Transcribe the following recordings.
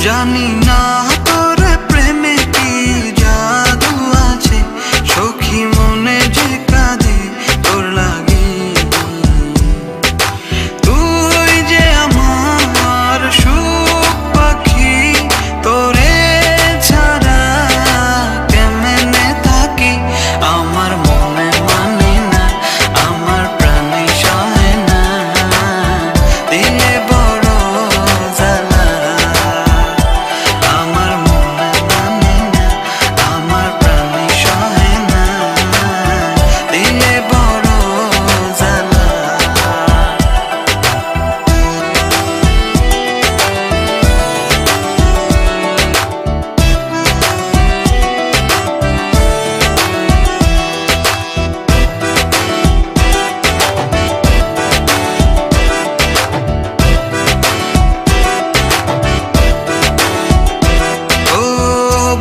জানি না তোর প্রেমে কি জাদু আছে, সখী মনে যে কাঁদে তোর লাগে। তুই যে আমার সুখ পাখি, তোরে ছাড়া কেমনে থাকি। আমার মনে মানে না, আমার প্রাণে সহে না, দিলে বড় জ্বালা। আমার মনে মানে না, আমার প্রাণে সহে না, দিলে বড় জ্বালা।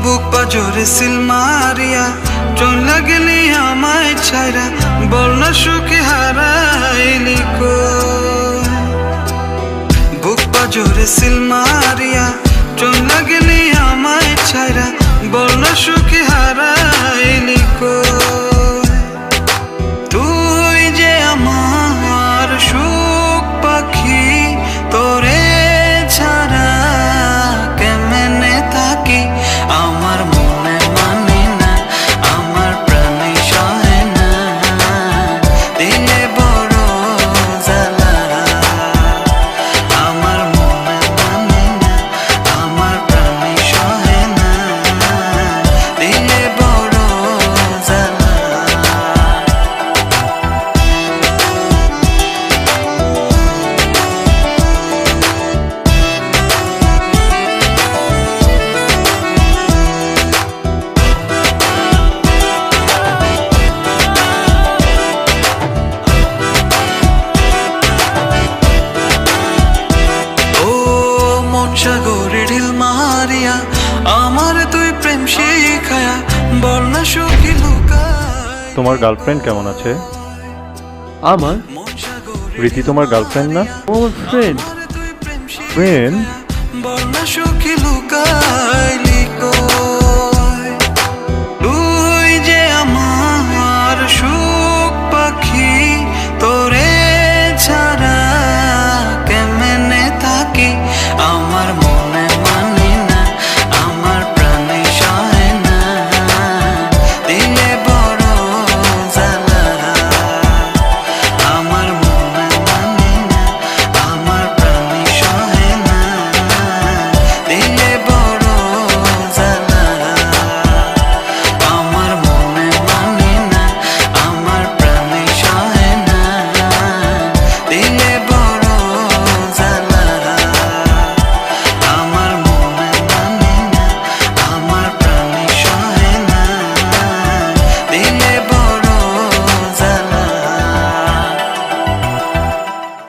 বুক পাজরে সিল মারিয়া চলে গেলি আমায় ছাইরা, বল না সুখে হারাইলি কই। বুক পাজরে সিল মারিয়া চলে গেলি আমায় ছাইরা, বল না সুখে হারাইলি কই। তুই যে আমার সুখ পাখি, তোরে ছাড়া কেমনে থাকি। আমার মনে মানে না, আমার প্রাণে সহে না, দিলে বড় জ্বালা। আমার মনে মানে না, আমার প্রাণে সহে না, দিলে বড় জ্বালা। সাগরে ঢিল মারিয়া আমার তুই প্রেম শিখায়া, বল না সুখী লুকায়। তোমার গার্লফ্রেন্ড কেমন আছে? আমার রীতি তোমার গার্লফ্রেন্ড না? ও আমার ফ্রেন্ড। ফ্রেন্ড? বল না সুখী লুকাইলি কই।